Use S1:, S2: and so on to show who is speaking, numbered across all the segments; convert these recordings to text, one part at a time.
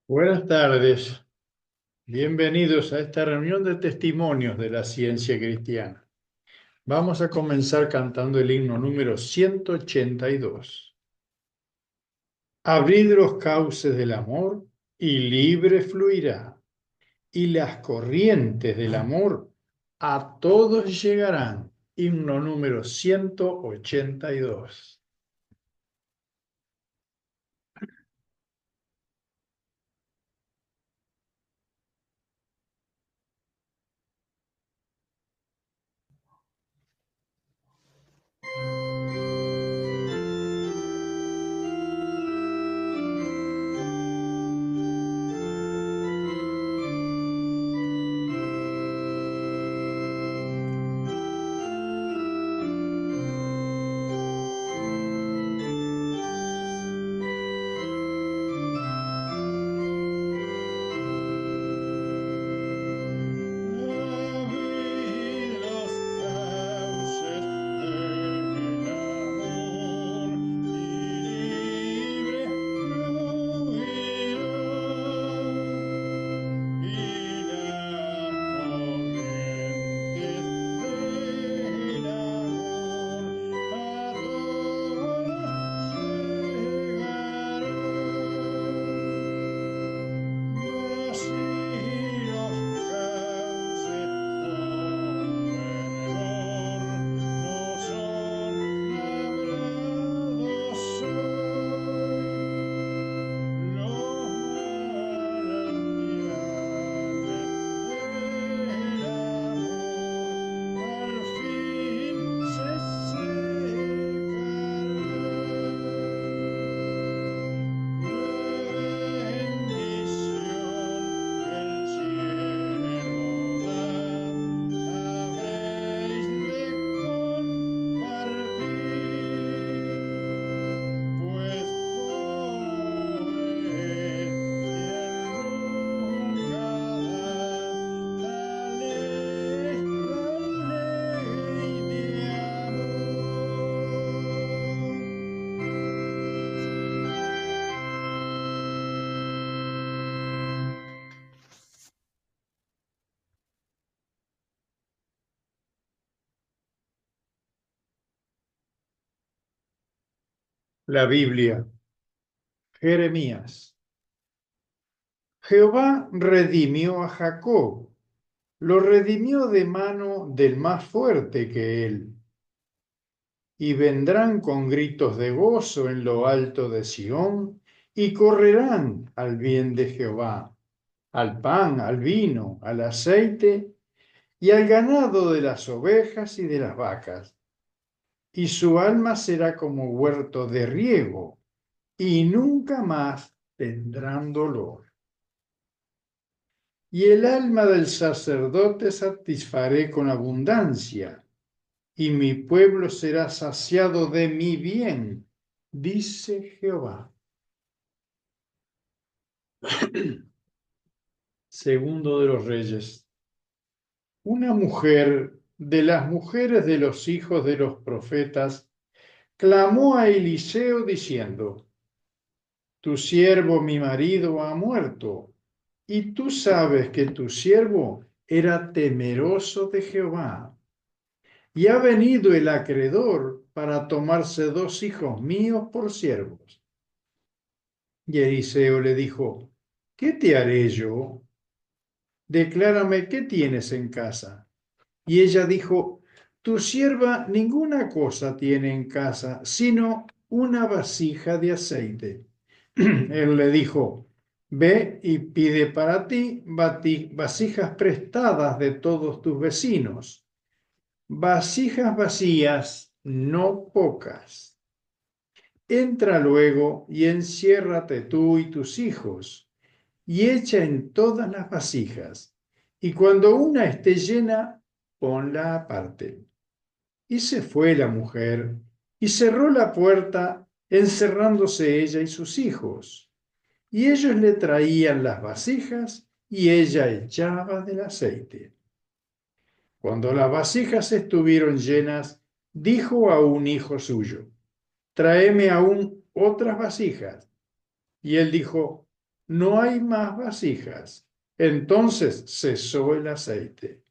S1: Buenas tardes, bienvenidos a esta reunión de testimonios de la ciencia cristiana. Vamos a comenzar cantando el himno número 182. Abrid los cauces del amor y libre fluirá, y las corrientes del amor a todos llegarán. Himno número 182. La Biblia, Jeremías. Jehová redimió a Jacob, lo redimió de mano del más fuerte que él. Y vendrán con gritos de gozo en lo alto de Sión, y correrán al bien de Jehová, al pan, al vino, al aceite, y al ganado de las ovejas y de las vacas. Y su alma será como huerto de riego, y nunca más tendrán dolor. Y el alma del sacerdote satisfaré con abundancia, y mi pueblo será saciado de mi bien, dice Jehová. Segundo de los Reyes. Una mujer de las mujeres de los hijos de los profetas clamó a Eliseo diciendo: Tu siervo mi marido ha muerto, y tú sabes que tu siervo era temeroso de Jehová. Y ha venido el acreedor para tomarse 2 hijos míos por siervos. Y Eliseo le dijo: ¿Qué te haré yo? Declárame qué tienes en casa. Y ella dijo: Tu sierva ninguna cosa tiene en casa, sino una vasija de aceite. Él le dijo: Ve y pide para ti vasijas prestadas de todos tus vecinos, vasijas vacías, no pocas. Entra luego y enciérrate tú y tus hijos, y echa en todas las vasijas, y cuando una esté llena, ponla aparte. Y se fue la mujer, y cerró la puerta, encerrándose ella y sus hijos. Y ellos le traían las vasijas, y ella echaba del aceite. Cuando las vasijas estuvieron llenas, dijo a un hijo suyo: Tráeme aún otras vasijas. Y él dijo: no hay más vasijas. Entonces cesó el aceite.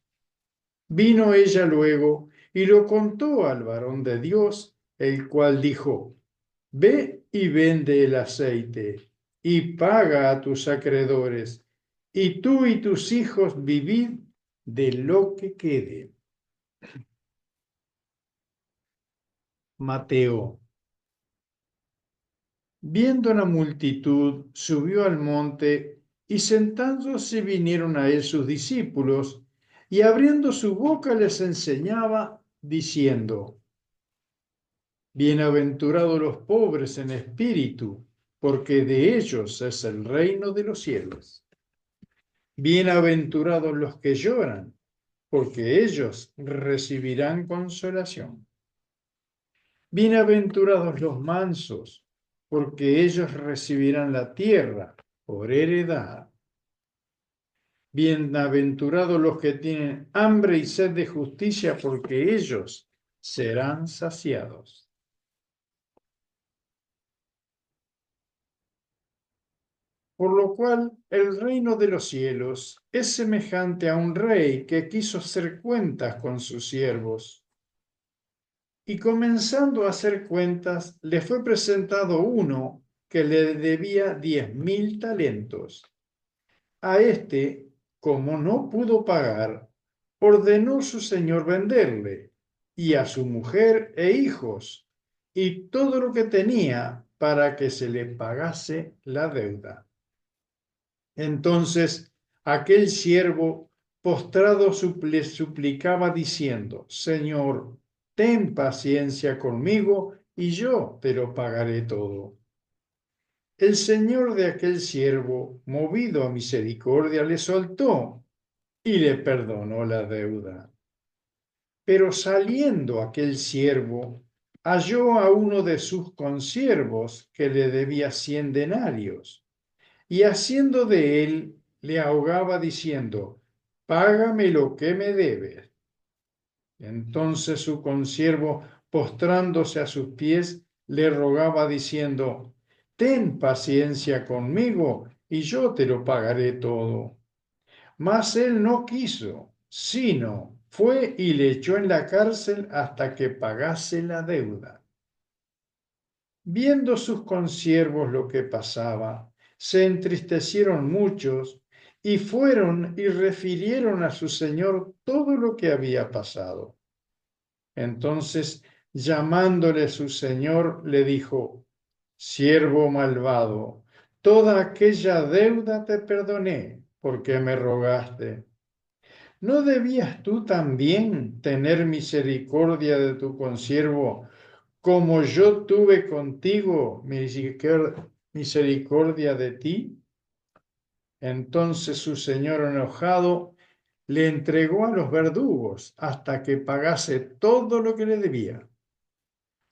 S1: Vino ella luego y lo contó al varón de Dios, el cual dijo, ve y vende el aceite y paga a tus acreedores, y tú y tus hijos vivid de lo que quede. Mateo. Viendo la multitud, subió al monte y sentándose vinieron a él sus discípulos y abriendo su boca les enseñaba diciendo, bienaventurados los pobres en espíritu, porque de ellos es el reino de los cielos. Bienaventurados los que lloran, porque ellos recibirán consolación. Bienaventurados los mansos, porque ellos recibirán la tierra por heredad. Bienaventurados los que tienen hambre y sed de justicia, porque ellos serán saciados. Por lo cual el reino de los cielos es semejante a un rey que quiso hacer cuentas con sus siervos. Y comenzando a hacer cuentas, le fue presentado uno que le debía 10.000 talentos. A este, como no pudo pagar, ordenó su señor venderle, y a su mujer e hijos, y todo lo que tenía para que se le pagase la deuda. Entonces aquel siervo postrado suplicaba diciendo, Señor, ten paciencia conmigo y yo te lo pagaré todo. El señor de aquel siervo, movido a misericordia, le soltó y le perdonó la deuda. Pero saliendo aquel siervo, halló a uno de sus consiervos que le debía 100 denarios, y haciendo de él, le ahogaba diciendo, págame lo que me debes. Entonces su consiervo, postrándose a sus pies, le rogaba diciendo, ten paciencia conmigo y yo te lo pagaré todo. Mas él no quiso, sino fue y le echó en la cárcel hasta que pagase la deuda. Viendo sus consiervos lo que pasaba, se entristecieron muchos y fueron y refirieron a su señor todo lo que había pasado. Entonces, llamándole su señor, le dijo, siervo malvado, toda aquella deuda te perdoné porque me rogaste. ¿No debías tú también tener misericordia de tu consiervo, como yo tuve contigo misericordia de ti? Entonces su señor enojado le entregó a los verdugos hasta que pagase todo lo que le debía.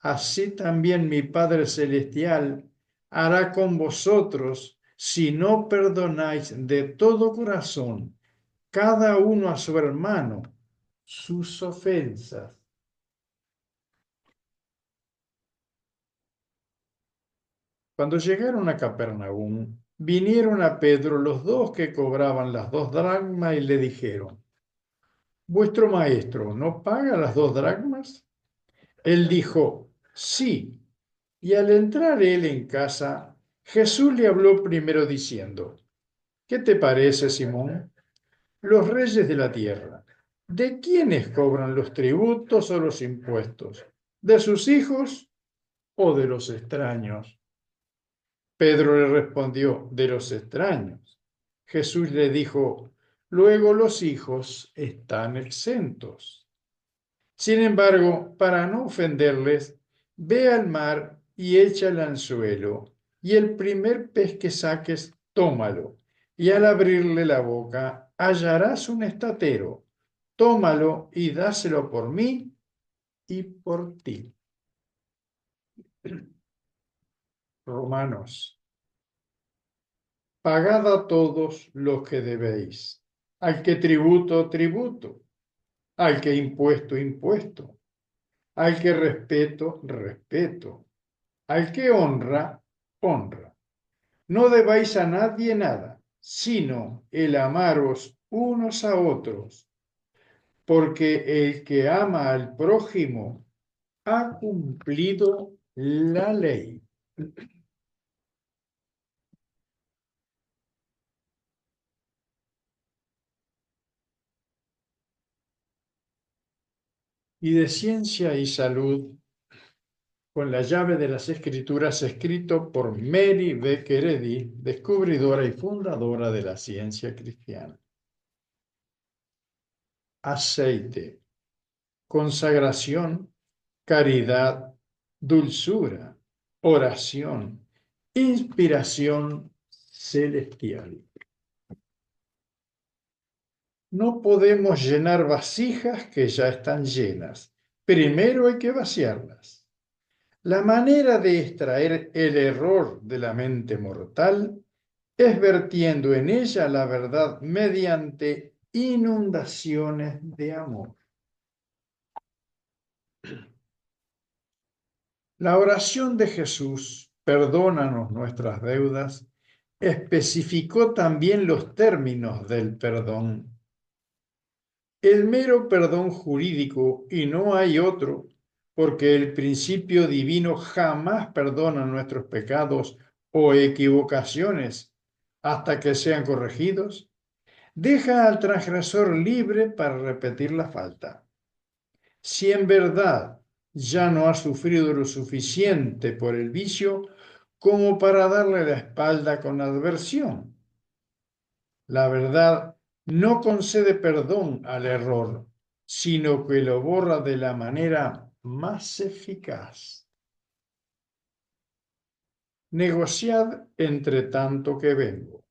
S1: Así también mi Padre Celestial hará con vosotros si no perdonáis de todo corazón cada uno a su hermano sus ofensas. Cuando llegaron a Capernaum, vinieron a Pedro los dos que cobraban las 2 dracmas y le dijeron, ¿vuestro maestro no paga las 2 dracmas? Él dijo, sí. Y al entrar él en casa, Jesús le habló primero diciendo, ¿qué te parece, Simón? Los reyes de la tierra, ¿de quiénes cobran los tributos o los impuestos? ¿De sus hijos o de los extraños? Pedro le respondió, de los extraños. Jesús le dijo, luego los hijos están exentos. Sin embargo, para no ofenderles, ve al mar y echa el anzuelo, y el primer pez que saques, tómalo, y al abrirle la boca hallarás un estatero. Tómalo y dáselo por mí y por ti. Romanos. Pagad a todos lo que debéis. Al que tributo, tributo. Al que impuesto, impuesto. Al que respeto, respeto. Al que honra, honra. No debáis a nadie nada, sino el amaros unos a otros, porque el que ama al prójimo ha cumplido la ley. Y de ciencia y salud, con la llave de las Escrituras, escrito por Mary Baker Eddy, descubridora y fundadora de la ciencia cristiana. Aceite, consagración, caridad, dulzura, oración, inspiración celestial. No podemos llenar vasijas que ya están llenas. Primero hay que vaciarlas. La manera de extraer el error de la mente mortal es vertiendo en ella la verdad mediante inundaciones de amor. La oración de Jesús, perdónanos nuestras deudas, especificó también los términos del perdón. El mero perdón jurídico, y no hay otro, porque el principio divino jamás perdona nuestros pecados o equivocaciones hasta que sean corregidos, deja al transgresor libre para repetir la falta. Si en verdad ya no ha sufrido lo suficiente por el vicio como para darle la espalda con adversión. La verdad no concede perdón al error, sino que lo borra de la manera más eficaz. Negociad entre tanto que vengo.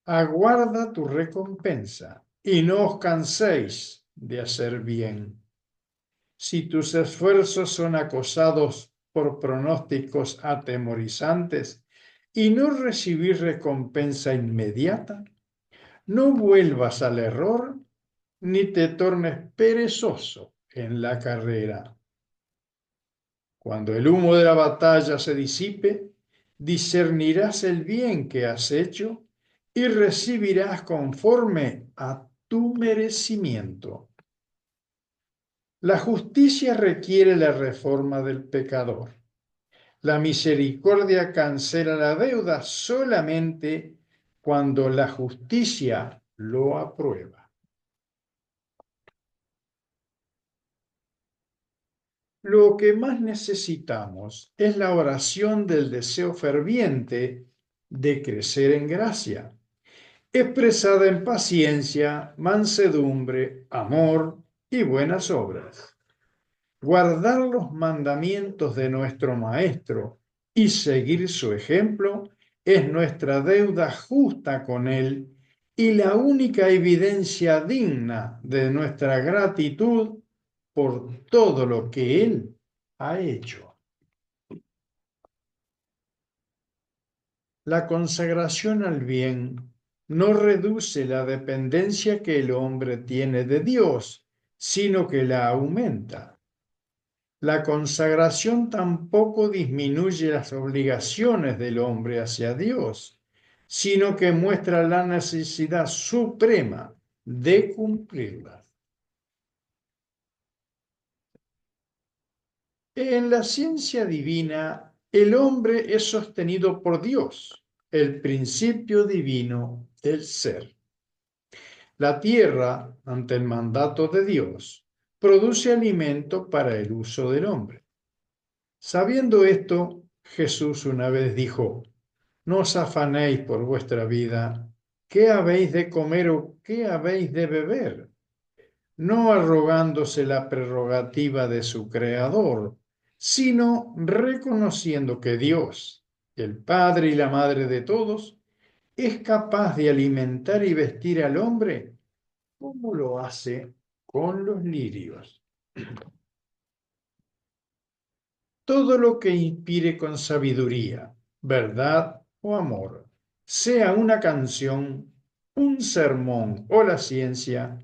S1: Aguarda tu recompensa y no os canséis de hacer bien. Si tus esfuerzos son acosados por pronósticos atemorizantes y no recibís recompensa inmediata, no vuelvas al error ni te tornes perezoso en la carrera. Cuando el humo de la batalla se disipe, discernirás el bien que has hecho y recibirás conforme a tu merecimiento. La justicia requiere la reforma del pecador. La misericordia cancela la deuda solamente cuando la justicia lo aprueba. Lo que más necesitamos es la oración del deseo ferviente de crecer en gracia, expresada en paciencia, mansedumbre, amor y buenas obras. Guardar los mandamientos de nuestro Maestro y seguir su ejemplo es nuestra deuda justa con Él y la única evidencia digna de nuestra gratitud por todo lo que Él ha hecho. La consagración al bien no reduce la dependencia que el hombre tiene de Dios, sino que la aumenta. La consagración tampoco disminuye las obligaciones del hombre hacia Dios, sino que muestra la necesidad suprema de cumplirlas. En la ciencia divina, el hombre es sostenido por Dios, el principio divino del ser. La tierra, ante el mandato de Dios, produce alimento para el uso del hombre. Sabiendo esto, Jesús una vez dijo: no os afanéis por vuestra vida, qué habéis de comer o qué habéis de beber, no arrogándose la prerrogativa de su Creador, sino reconociendo que Dios, el Padre y la Madre de todos, es capaz de alimentar y vestir al hombre como lo hace con los lirios. Todo lo que inspire con sabiduría, verdad o amor, sea una canción, un sermón o la ciencia,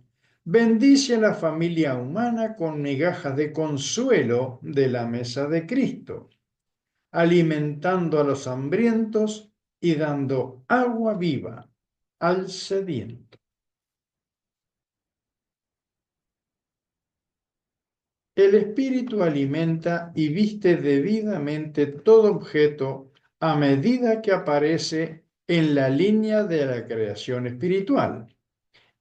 S1: bendice a la familia humana con migajas de consuelo de la mesa de Cristo, alimentando a los hambrientos y dando agua viva al sediento. El Espíritu alimenta y viste debidamente todo objeto a medida que aparece en la línea de la creación espiritual,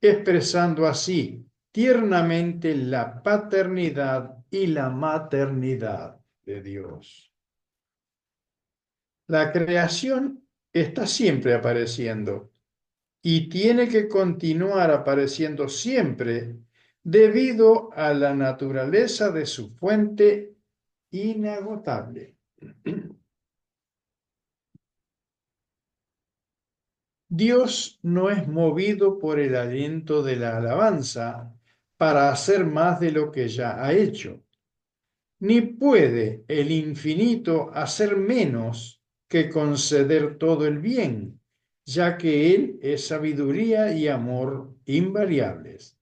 S1: expresando así tiernamente la paternidad y la maternidad de Dios. La creación está siempre apareciendo y tiene que continuar apareciendo siempre debido a la naturaleza de su fuente inagotable. Dios no es movido por el aliento de la alabanza para hacer más de lo que ya ha hecho, ni puede el infinito hacer menos que conceder todo el bien, ya que Él es sabiduría y amor invariables.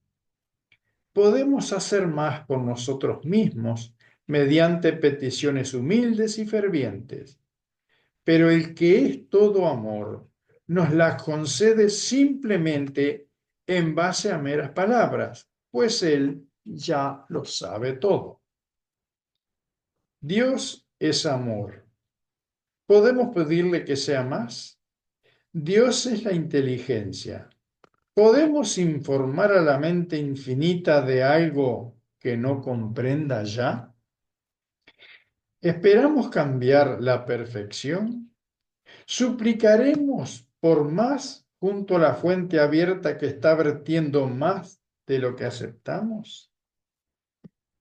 S1: Podemos hacer más por nosotros mismos mediante peticiones humildes y fervientes, pero el que es todo amor nos las concede simplemente en base a meras palabras, pues Él ya lo sabe todo. Dios es amor. ¿Podemos pedirle que sea más? Dios es la inteligencia. ¿Podemos informar a la mente infinita de algo que no comprenda ya? ¿Esperamos cambiar la perfección? ¿Suplicaremos por más junto a la fuente abierta que está vertiendo más de lo que aceptamos?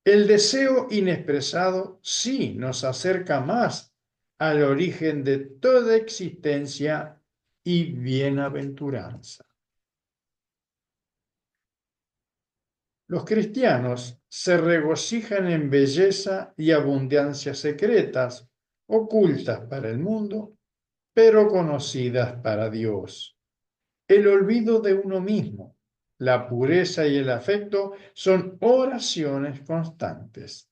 S1: El deseo inexpresado sí nos acerca más al origen de toda existencia y bienaventuranza. Los cristianos se regocijan en belleza y abundancia secretas, ocultas para el mundo, pero conocidas para Dios. El olvido de uno mismo, la pureza y el afecto son oraciones constantes.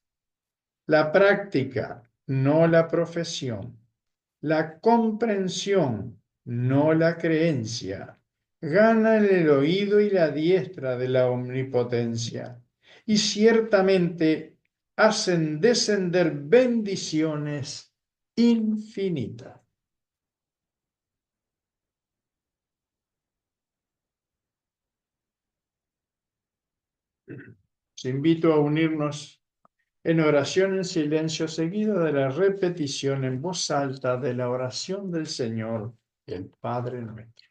S1: La práctica, no la profesión. La comprensión, no la creencia, ganan el oído y la diestra de la omnipotencia y ciertamente hacen descender bendiciones infinitas. Os invito a unirnos en oración en silencio seguido de la repetición en voz alta de la oración del Señor, el Padre nuestro.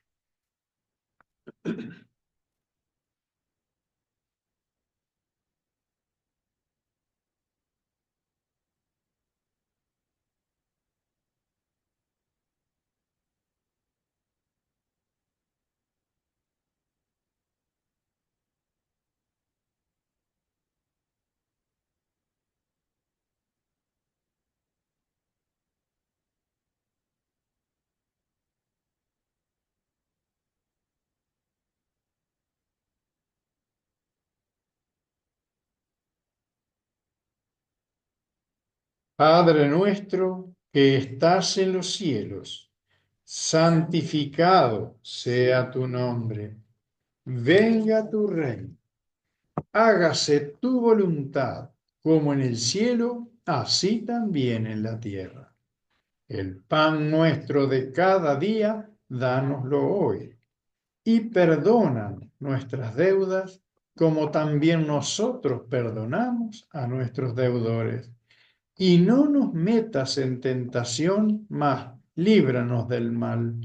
S1: Padre nuestro que estás en los cielos, santificado sea tu nombre. Venga tu reino. Hágase tu voluntad, como en el cielo, así también en la tierra. El pan nuestro de cada día, dánoslo hoy. Y perdona nuestras deudas, como también nosotros perdonamos a nuestros deudores. Y no nos metas en tentación, mas líbranos del mal,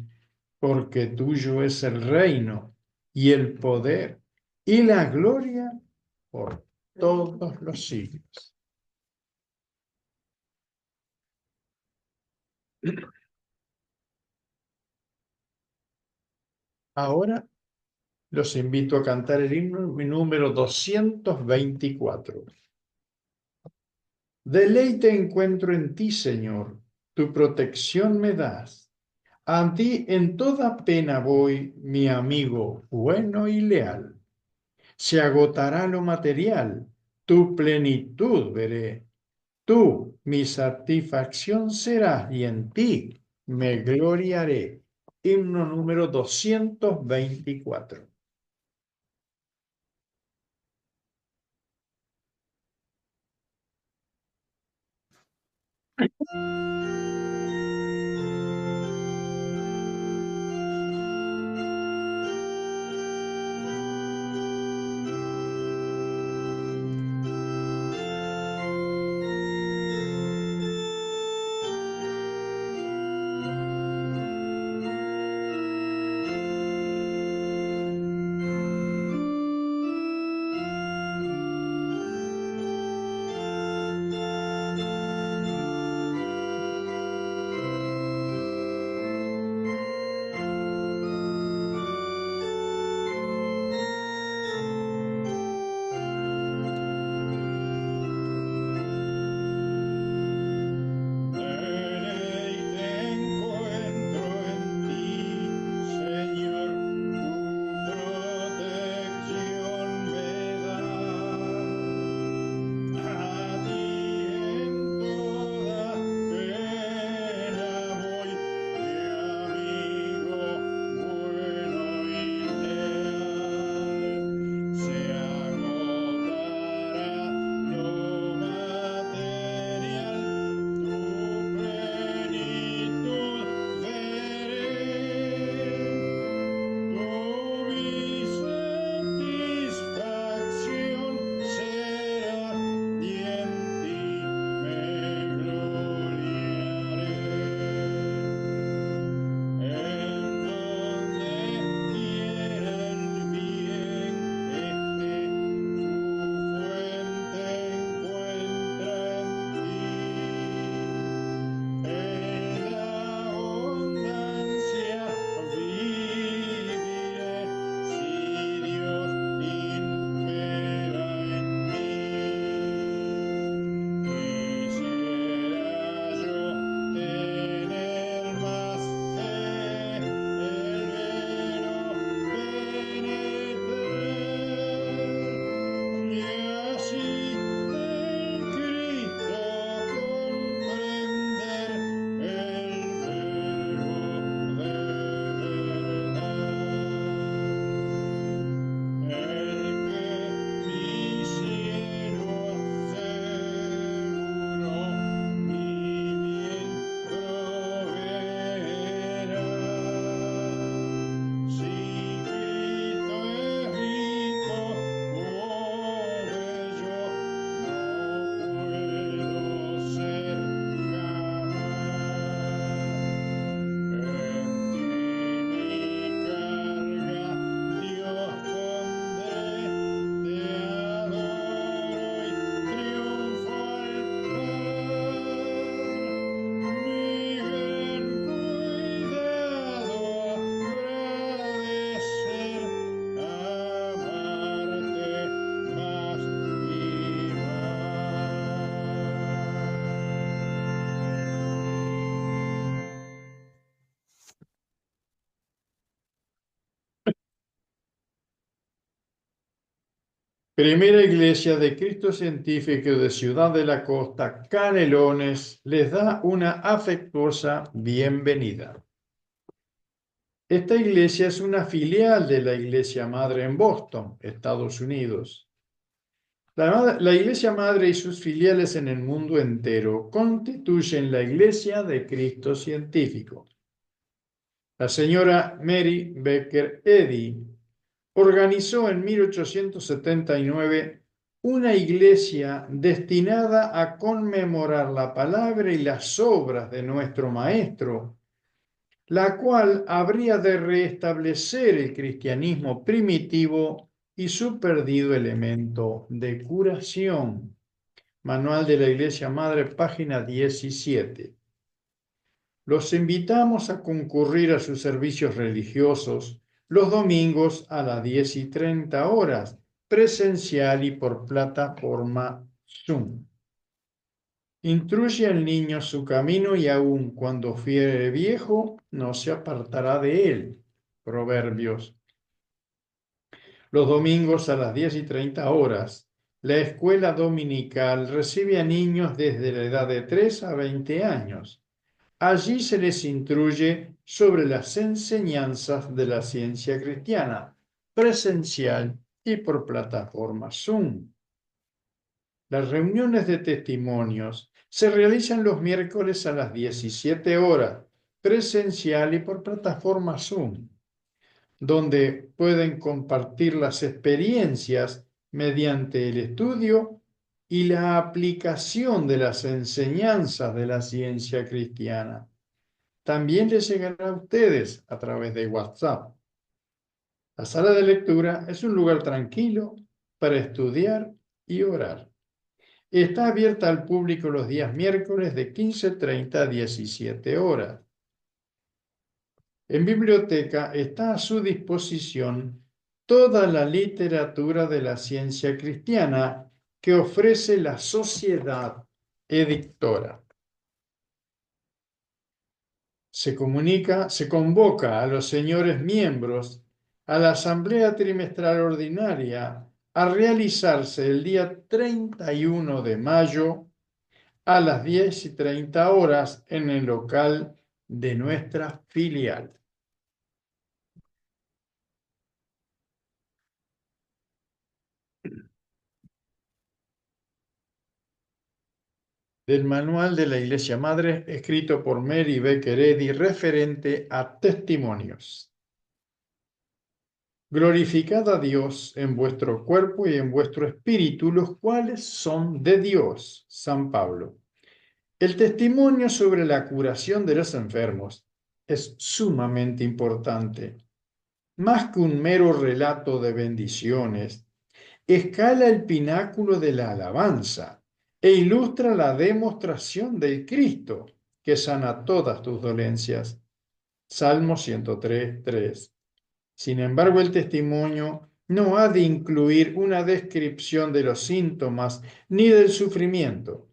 S1: porque tuyo es el reino y el poder y la gloria por todos los siglos. Ahora los invito a cantar el himno número 224. Deleite encuentro en ti, Señor, tu protección me das. A ti en toda pena voy, mi amigo bueno y leal. Se agotará lo material, tu plenitud veré. Tú mi satisfacción serás y en ti me gloriaré. himno número 224. Primera Iglesia de Cristo Científico de Ciudad de la Costa, Canelones, les da una afectuosa bienvenida. Esta iglesia es una filial de la Iglesia Madre en Boston, Estados Unidos. La Iglesia Madre y sus filiales en el mundo entero constituyen la Iglesia de Cristo Científico. La señora Mary Baker Eddy organizó en 1879 una iglesia destinada a conmemorar la palabra y las obras de nuestro Maestro, la cual habría de restablecer el cristianismo primitivo y su perdido elemento de curación. Manual de la Iglesia Madre, página 17. Los invitamos a concurrir a sus servicios religiosos los domingos a las 10:30 presencial y por plataforma Zoom. Instruye al niño su camino y aun cuando fuere viejo, no se apartará de él. Proverbios. Los domingos a las 10:30, la escuela dominical recibe a niños desde la edad de 3 a 20 años. Allí se les instruye sobre las enseñanzas de la ciencia cristiana, presencial y por plataforma Zoom. Las reuniones de testimonios se realizan los miércoles a las 17 horas, presencial y por plataforma Zoom, donde pueden compartir las experiencias mediante el estudio y la aplicación de las enseñanzas de la ciencia cristiana. También les llegará a ustedes a través de WhatsApp. La sala de lectura es un lugar tranquilo para estudiar y orar. Está abierta al público los días miércoles de 15:30 a 17 horas. En biblioteca está a su disposición toda la literatura de la ciencia cristiana que ofrece la Sociedad Editora. Se convoca a los señores miembros a la Asamblea Trimestral Ordinaria a realizarse el día 31 de mayo a las 10:30 horas en el local de nuestra filial. Del manual de la Iglesia Madre, escrito por Mary Baker Eddy, referente a testimonios. Glorificad a Dios en vuestro cuerpo y en vuestro espíritu, los cuales son de Dios. San Pablo. El testimonio sobre la curación de los enfermos es sumamente importante. Más que un mero relato de bendiciones, escala el pináculo de la alabanza e ilustra la demostración del Cristo que sana todas tus dolencias. Salmo 103:3. Sin embargo, el testimonio no ha de incluir una descripción de los síntomas ni del sufrimiento,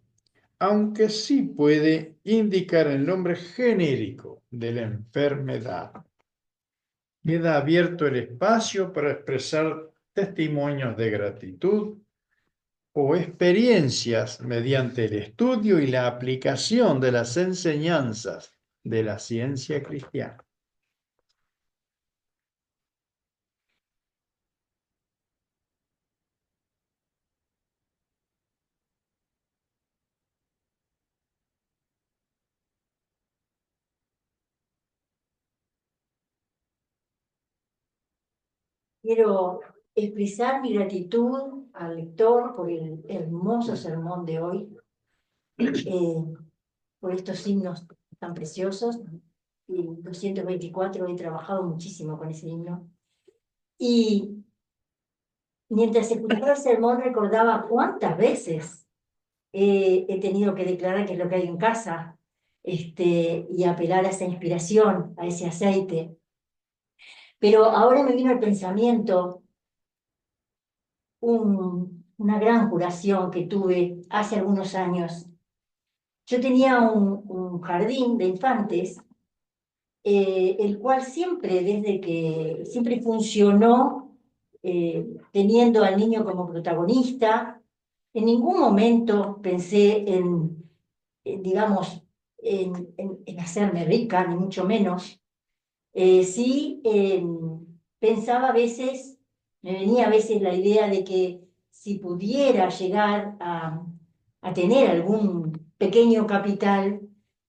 S1: aunque sí puede indicar el nombre genérico de la enfermedad. Queda abierto el espacio para expresar testimonios de gratitud o experiencias mediante el estudio y la aplicación de las enseñanzas de la ciencia cristiana.
S2: Quiero expresar mi gratitud al lector por el hermoso sermón de hoy, por estos himnos tan preciosos. Y 224, he trabajado muchísimo con ese himno. Y mientras escuchaba el sermón recordaba cuántas veces he tenido que declarar qué es lo que hay en casa, y apelar a esa inspiración, a ese aceite. Pero ahora me vino al pensamiento una gran curación que tuve hace algunos años. Yo tenía un jardín de infantes, el cual siempre funcionó teniendo al niño como protagonista. En ningún momento pensé digamos, en hacerme rica, ni mucho menos. Sí, pensaba a veces, me venía a veces la idea de que si pudiera llegar a tener algún pequeño capital,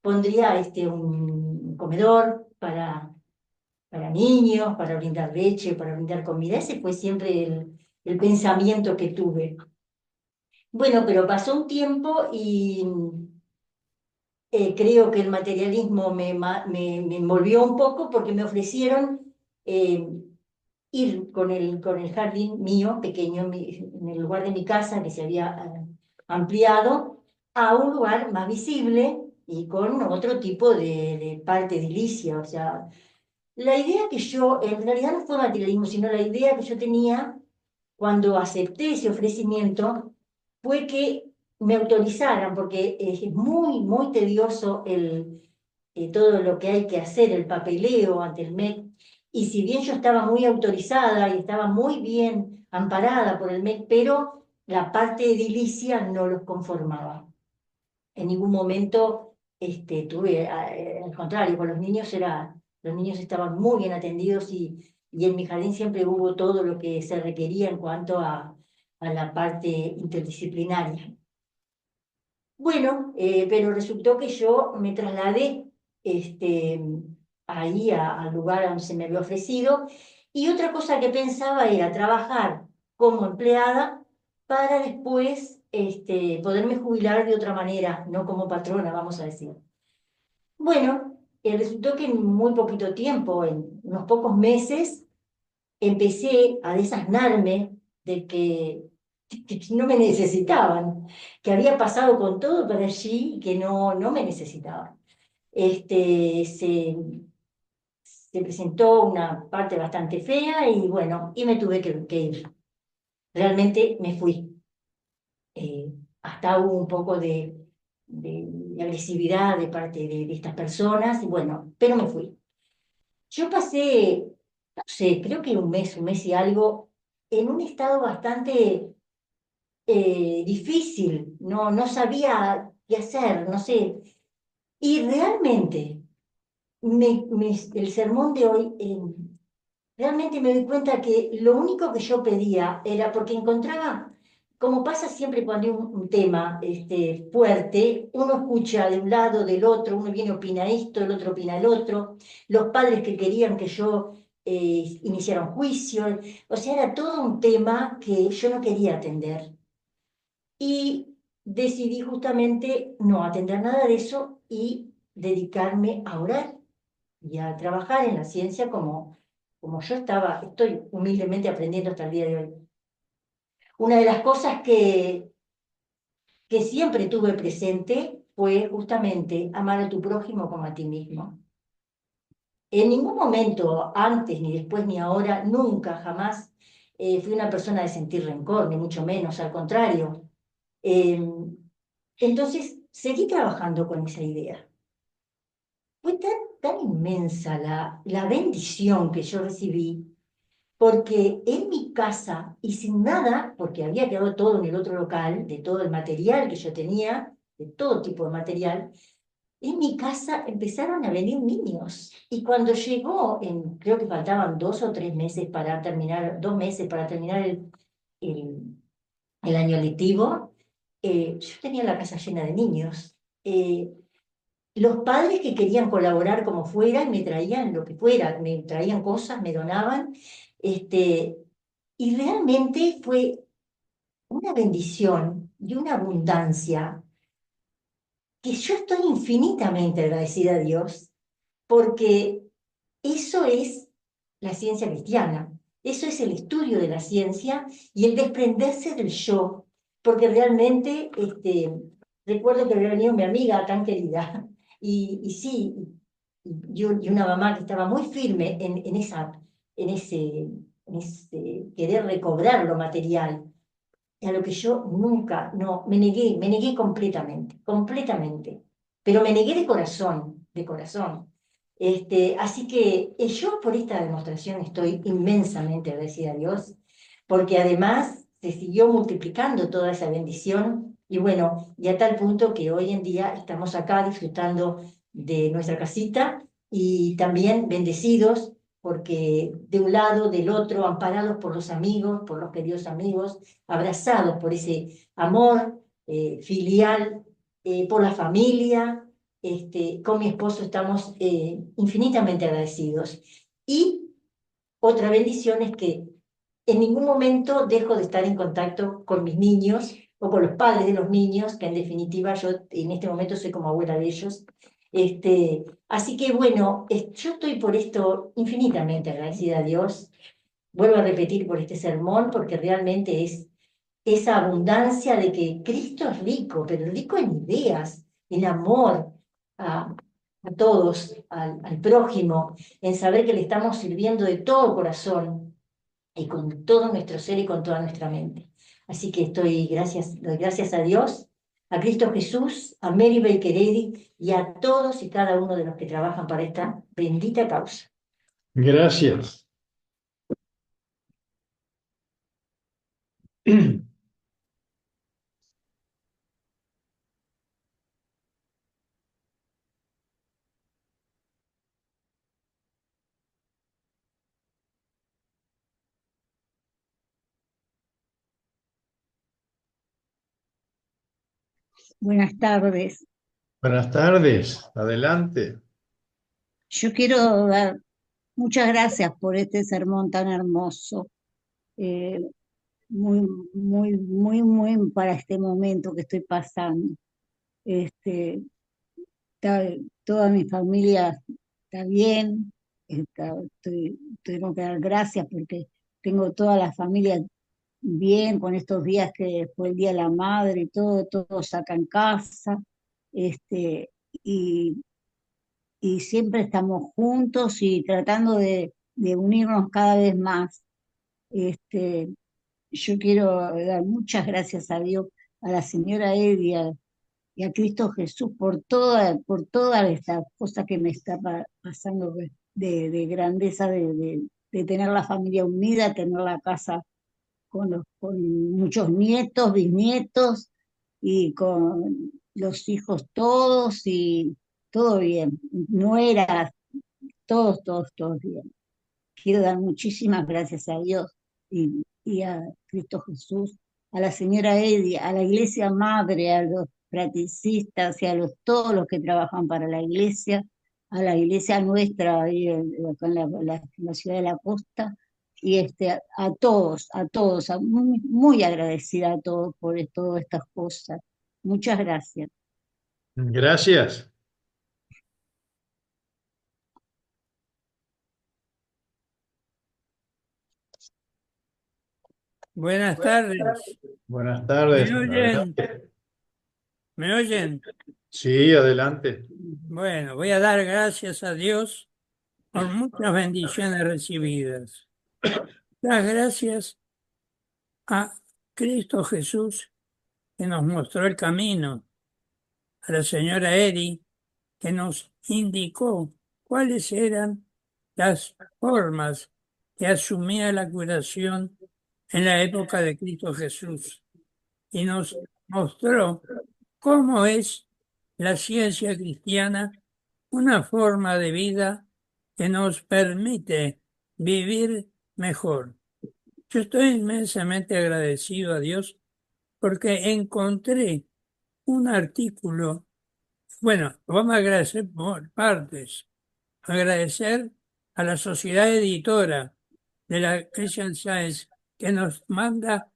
S2: pondría un comedor para niños, para brindar leche, para brindar comida. Ese fue siempre el pensamiento que tuve. Bueno, pero pasó un tiempo y creo que el materialismo me envolvió un poco porque me ofrecieron eh, ir con el jardín mío, pequeño, en el lugar de mi casa que se había ampliado, a un lugar más visible y con otro tipo de parte edilicia. O sea, la idea que yo, en realidad no fue materialismo, sino la idea que yo tenía cuando acepté ese ofrecimiento fue que me autorizaran, porque es muy, muy tedioso todo lo que hay que hacer, el papeleo ante el MEC, y si bien yo estaba muy autorizada y estaba muy bien amparada por el MEC, pero la parte edilicia no los conformaba. En ningún momento al contrario, con los niños los niños estaban muy bien atendidos y en mi jardín siempre hubo todo lo que se requería en cuanto a la parte interdisciplinaria. Bueno, pero resultó que yo me trasladé ahí al lugar donde se me había ofrecido y otra cosa que pensaba era trabajar como empleada para después poderme jubilar de otra manera, no como patrona, vamos a decir. Bueno, resultó que en muy poquito tiempo, en unos pocos meses, empecé a desasnarme de que no me necesitaban, que había pasado con todo para allí y que no me necesitaban. Este, se, Se presentó una parte bastante fea y bueno, y me tuve que ir. Realmente me fui. Hasta hubo un poco de agresividad de parte de estas personas y bueno, pero me fui. Yo pasé, no sé, creo que un mes y algo, en un estado bastante difícil, no sabía qué hacer, no sé. Y realmente, el sermón de hoy, realmente me doy cuenta que lo único que yo pedía era, porque encontraba, como pasa siempre cuando hay un tema fuerte, uno escucha de un lado, del otro, uno viene opina esto, el otro opina el otro, los padres que querían que yo iniciara un juicio, o sea, era todo un tema que yo no quería atender. Y decidí justamente no atender nada de eso y dedicarme a orar y a trabajar en la ciencia como yo estoy humildemente aprendiendo hasta el día de hoy. Una de las cosas que siempre tuve presente fue justamente amar a tu prójimo como a ti mismo. En ningún momento, antes, ni después, ni ahora, nunca, jamás fui una persona de sentir rencor, ni mucho menos, al contrario. Eh, entonces, seguí trabajando con esa idea. Fue tan inmensa la bendición que yo recibí, porque en mi casa y sin nada, porque había quedado todo en el otro local, de todo el material que yo tenía, de todo tipo de material, en mi casa empezaron a venir niños. Y cuando llegó, creo que faltaban 2 o 3 meses para terminar, 2 meses para terminar el, el año lectivo, yo tenía la casa llena de niños. Los padres que querían colaborar como fuera y me traían lo que fuera, me traían cosas, me donaban, y realmente fue una bendición y una abundancia que yo estoy infinitamente agradecida a Dios, porque eso es la ciencia cristiana, eso es el estudio de la ciencia y el desprenderse del yo, porque realmente recuerdo que había venido mi amiga tan querida, y sí, y una mamá que estaba muy firme en ese querer recobrar lo material, a lo que yo nunca, no, me negué completamente, completamente, pero me negué de corazón, de corazón. Así que yo por esta demostración estoy inmensamente agradecida a Dios, porque además se siguió multiplicando toda esa bendición y bueno, y a tal punto que hoy en día estamos acá disfrutando de nuestra casita y también bendecidos porque de un lado, del otro, amparados por los amigos, por los queridos amigos, abrazados por ese amor filial, por la familia. Con mi esposo estamos infinitamente agradecidos. Y otra bendición es que en ningún momento dejo de estar en contacto con mis niños o con los padres de los niños, que en definitiva yo en este momento soy como abuela de ellos. Así que bueno, yo estoy por esto infinitamente agradecida a Dios. Vuelvo a repetir por este sermón, porque realmente es esa abundancia de que Cristo es rico, pero rico en ideas, en amor a todos, al prójimo, en saber que le estamos sirviendo de todo corazón y con todo nuestro ser y con toda nuestra mente. Así que doy gracias a Dios, a Cristo Jesús, a Mary Baker Eddy y a todos y cada uno de los que trabajan para esta bendita causa.
S1: Gracias.
S3: Buenas tardes.
S1: Buenas tardes, adelante.
S3: Yo quiero dar muchas gracias por este sermón tan hermoso, eh, muy, muy para este momento que estoy pasando. Este, toda mi familia está bien, tengo que dar gracias porque tengo toda la familia bien con estos días que fue el Día de la Madre y todo, todos acá en casa. Este, y y siempre estamos juntos y tratando de unirnos cada vez más. Este, yo quiero dar muchas gracias a Dios, a la señora Edia y a Cristo Jesús por toda esta cosa que me está pasando de grandeza, de tener la familia unida, tener la casa con muchos nietos, bisnietos y con los hijos todos y todo bien. Nueras, todos bien. Quiero dar muchísimas gracias a Dios y a Cristo Jesús, a la señora Eddie, a la iglesia madre, a los practicistas y a todos los que trabajan para la iglesia, a la iglesia nuestra ahí acá en la ciudad de la costa, y muy agradecida a todos por todas estas cosas. Muchas gracias.
S1: Gracias.
S4: Buenas tardes.
S1: Buenas tardes,
S4: ¿Me oyen?
S1: adelante.
S4: ¿Me oyen?
S1: Sí, adelante.
S4: Bueno, voy a dar gracias a Dios por muchas bendiciones recibidas. Las gracias a Cristo Jesús que nos mostró el camino, a la señora Eri que nos indicó cuáles eran las formas que asumía la curación en la época de Cristo Jesús y nos mostró cómo es la ciencia cristiana una forma de vida que nos permite vivir mejor. Yo estoy inmensamente agradecido a Dios porque encontré un artículo. Bueno, vamos a agradecer por partes. Agradecer a la sociedad editora de la Christian Science que nos manda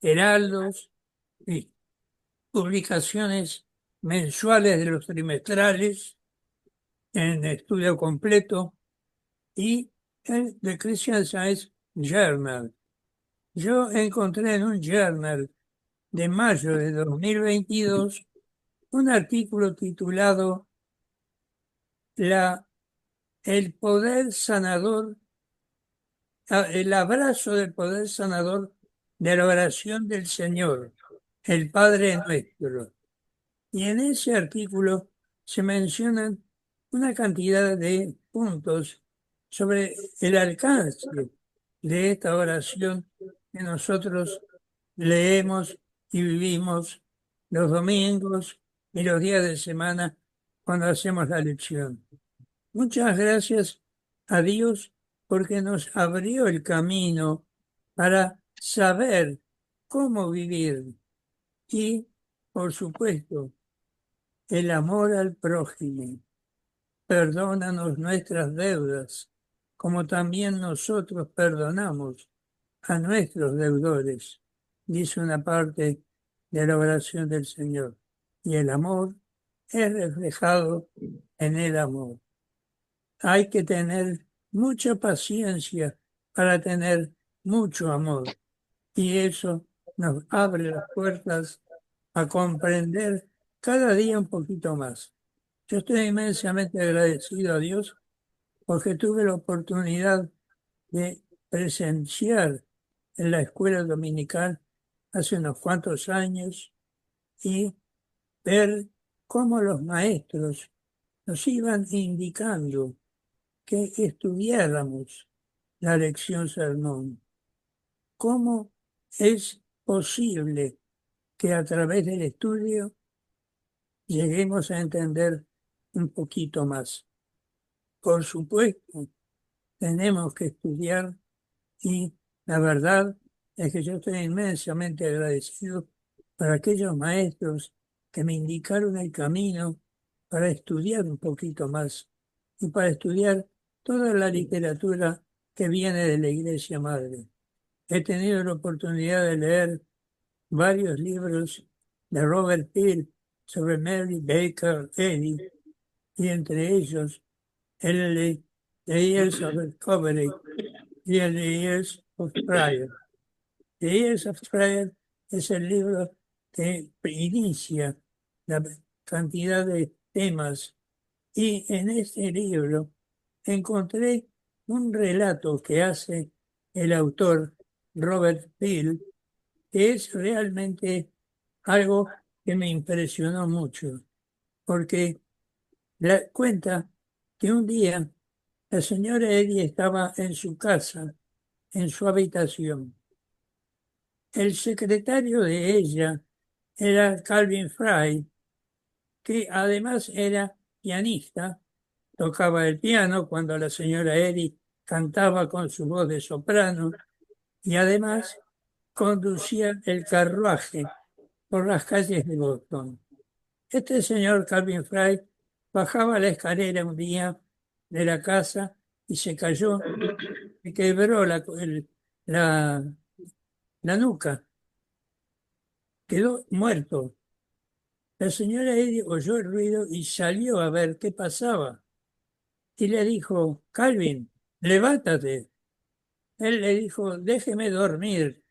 S4: heraldos y publicaciones mensuales de los trimestrales en estudio completo y el The Christian Science Journal. Yo encontré en un journal de mayo de 2022 un artículo titulado La, El poder sanador, el abrazo del poder sanador de la oración del Señor, el Padre nuestro. Y en ese artículo se mencionan una cantidad de puntos sobre el alcance de esta oración que nosotros leemos y vivimos los domingos y los días de semana cuando hacemos la lección. Muchas gracias a Dios porque nos abrió el camino para saber cómo vivir y, por supuesto, el amor al prójimo. Perdónanos nuestras deudas, como también nosotros perdonamos a nuestros deudores, dice una parte de la oración del Señor. Y el amor es reflejado en el amor. Hay que tener mucha paciencia para tener mucho amor. Y eso nos abre las puertas a comprender cada día un poquito más. Yo estoy inmensamente agradecido a Dios porque tuve la oportunidad de presenciar en la escuela dominical hace unos cuantos años y ver cómo los maestros nos iban indicando que estudiáramos la lección sermón. ¿Cómo es posible que a través del estudio lleguemos a entender un poquito más? Por supuesto, tenemos que estudiar y la verdad es que yo estoy inmensamente agradecido para aquellos maestros que me indicaron el camino para estudiar un poquito más y para estudiar toda la literatura que viene de la Iglesia Madre. He tenido la oportunidad de leer varios libros de Robert Peel sobre Mary Baker Eddy, y entre ellos el de The Years of Recovery y el de Years of Prayer. The Years of Prayer es el libro que inicia la cantidad de temas, y en este libro encontré un relato que hace el autor Robert Peel, que es realmente algo que me impresionó mucho, porque cuenta que un día la señora Eddy estaba en su casa, en su habitación. El secretario de ella era Calvin Fry, que además era pianista, tocaba el piano cuando la señora Eddy cantaba con su voz de soprano, y además conducía el carruaje por las calles de Boston. Este señor Calvin Fry bajaba la escalera un día de la casa y se cayó y quebró la, la nuca, quedó muerto. La señora Eddy oyó el ruido y salió a ver qué pasaba y le dijo: Calvin, levántate. Él le dijo: déjeme dormir,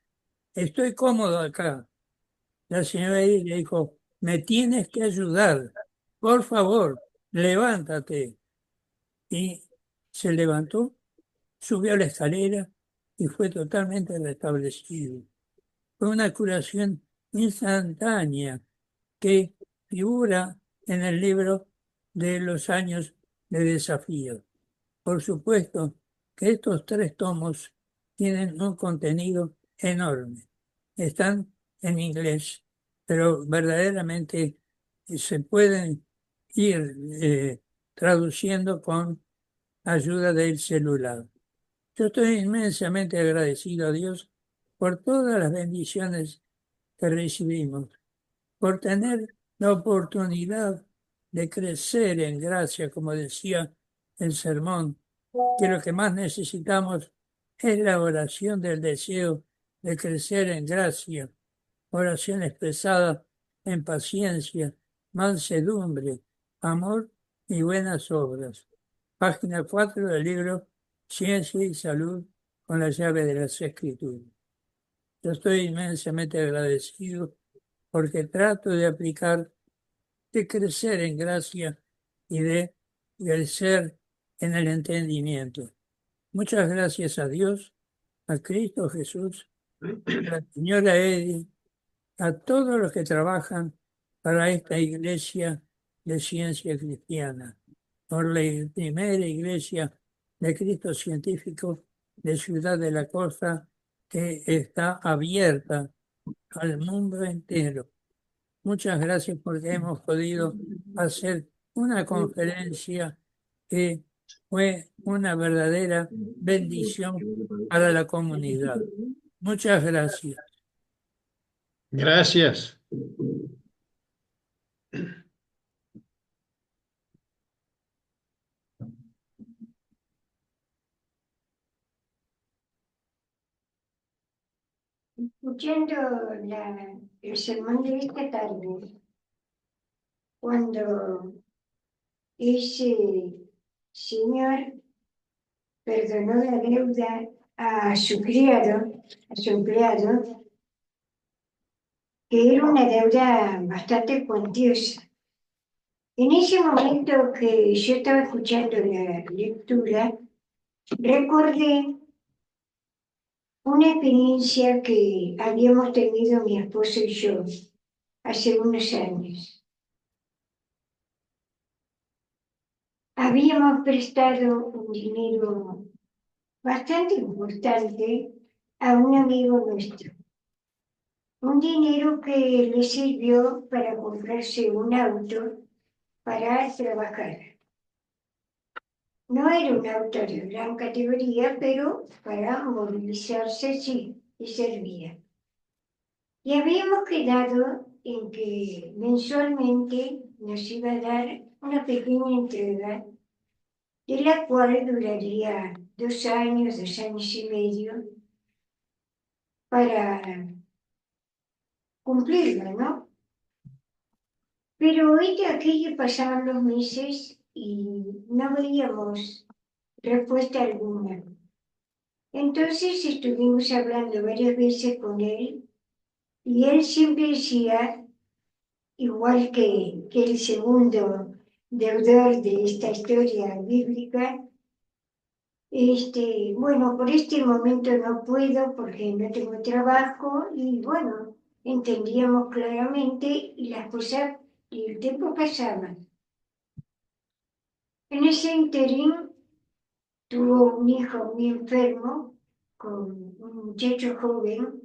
S4: estoy cómodo acá. La señora Eddy le dijo: me tienes que ayudar, por favor, levántate. Y se levantó, subió la escalera y fue totalmente restablecido. Fue una curación instantánea que figura en el libro de los años de desafío. Por supuesto que estos 3 tomos tienen un contenido enorme. Están en inglés, pero verdaderamente se pueden ir traduciendo con ayuda del celular. Yo estoy inmensamente agradecido a Dios por todas las bendiciones que recibimos, por tener la oportunidad de crecer en gracia, como decía el sermón, que lo que más necesitamos es la oración del deseo de crecer en gracia, oración expresada en paciencia, mansedumbre, amor y buenas obras. Página 4 del libro Ciencia y Salud con la llave de las Escrituras. Yo estoy inmensamente agradecido porque trato de aplicar, de crecer en gracia y de crecer en el entendimiento. Muchas gracias a Dios, a Cristo Jesús, a la señora Eddy, a todos los que trabajan para esta iglesia de ciencia cristiana, por la primera iglesia de Cristo científico de Ciudad de la Costa, que está abierta al mundo entero. Muchas gracias porque hemos podido hacer una conferencia que fue una verdadera bendición para la comunidad. Muchas gracias.
S1: Gracias.
S5: Escuchando el sermón de esta tarde, cuando ese señor perdonó la deuda a su criado, a su empleado, que era una deuda bastante cuantiosa. En ese momento que yo estaba escuchando la lectura, recordé una experiencia que habíamos tenido mi esposo y yo hace unos años. Habíamos prestado un dinero bastante importante a un amigo nuestro. Un dinero que le sirvió para comprarse un auto para trabajar. No era un auto de gran categoría, pero para movilizarse sí, le servía. Y habíamos quedado en que mensualmente nos iba a dar una pequeña entrega, de la cual duraría 2 años, 2 años y medio, para cumplirla, ¿no? Pero de aquello pasaban los meses y no veíamos respuesta alguna. Entonces estuvimos hablando varias veces con él y él siempre decía, igual que el segundo deudor de esta historia bíblica, bueno, por este momento no puedo porque no tengo trabajo y bueno, entendíamos claramente y las cosas y el tiempo pasaba. En ese interín tuvo un hijo muy enfermo, con un muchacho joven,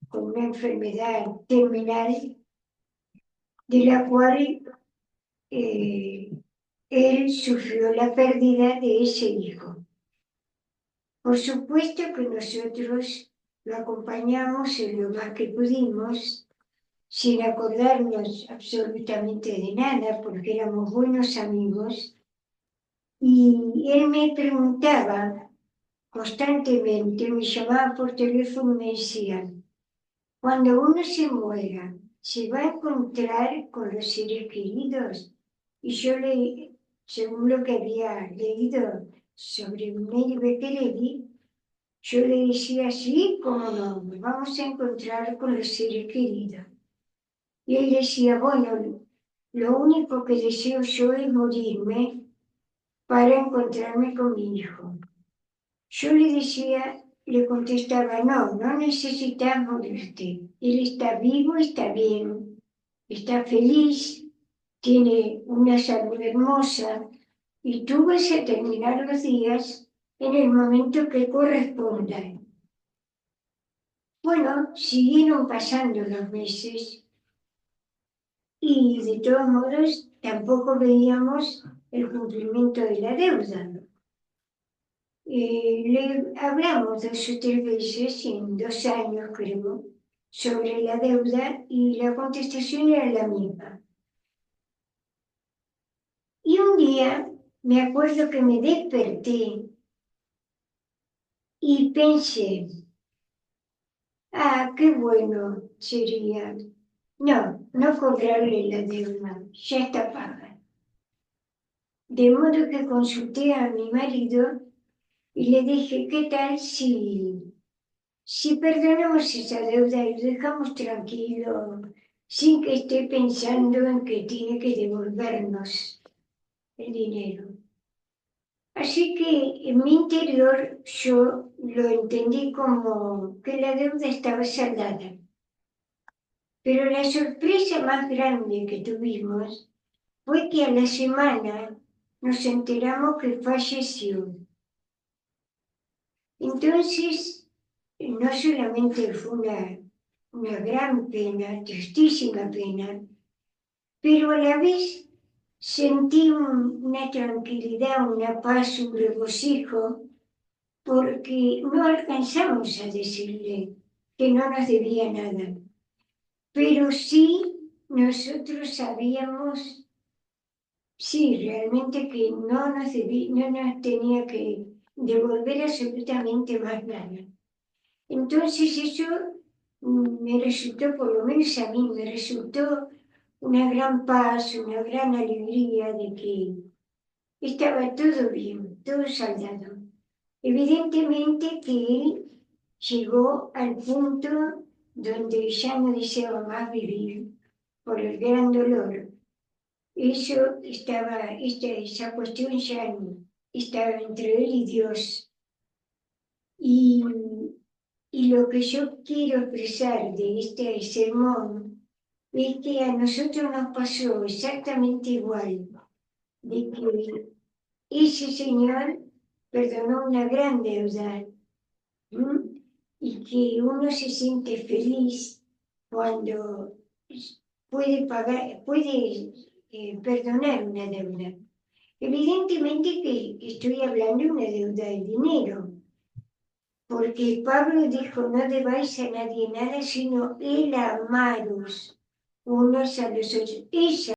S5: con una enfermedad terminal, de la cual él sufrió la pérdida de ese hijo. Por supuesto que nosotros lo acompañamos en lo más que pudimos, sin acordarnos absolutamente de nada, porque éramos buenos amigos, y él me preguntaba constantemente, me llamaba por teléfono y me decía, cuando uno se muera, ¿se va a encontrar con los seres queridos? Y yo según lo que había leído sobre Mary Becquereli, yo le decía, sí, cómo no, nos vamos a encontrar con los seres queridos. Y él decía, bueno, lo único que deseo yo es morirme para encontrarme con mi hijo. Yo le contestaba, no, no necesitas morirte. Él está vivo, está bien, está feliz, tiene una salud hermosa y tú vas a terminar los días en el momento que corresponda. Bueno, siguieron pasando los meses y de todos modos tampoco veíamos el cumplimiento de la deuda. Le hablamos 2 o 3 veces en 2 años, creo, sobre la deuda y la contestación era la misma. Y un día me acuerdo que me desperté y pensé, qué bueno sería no cobrarle la deuda, ya está paga. De modo que consulté a mi marido y le dije, ¿qué tal si perdonamos esa deuda y lo dejamos tranquilo, sin que esté pensando en que tiene que devolvernos el dinero? Así que en mi interior yo lo entendí como que la deuda estaba saldada. Pero la sorpresa más grande que tuvimos fue que a la semana nos enteramos que falleció. Entonces, no solamente fue una gran pena, tristísima pena, pero a la vez sentí una tranquilidad, una paz, un regocijo, porque no alcanzamos a decirle que no nos debía nada, pero sí nosotros sabíamos. Sí, realmente que no nos tenía que devolver absolutamente más nada. Entonces eso me resultó, por lo menos a mí, me resultó una gran paz, una gran alegría de que estaba todo bien, todo saldado. Evidentemente que él llegó al punto donde ya no deseaba más vivir por el gran dolor. Esa cuestión ya estaba entre él y Dios. Y, y lo que yo quiero expresar de este sermón es que a nosotros nos pasó exactamente igual, de que ese Señor perdonó una gran deuda, ¿m? Y que uno se siente feliz cuando puede perdonar una deuda. Evidentemente que estoy hablando de una deuda de dinero, porque Pablo dijo, no debáis a nadie nada, sino el amaros unos a los otros. Esa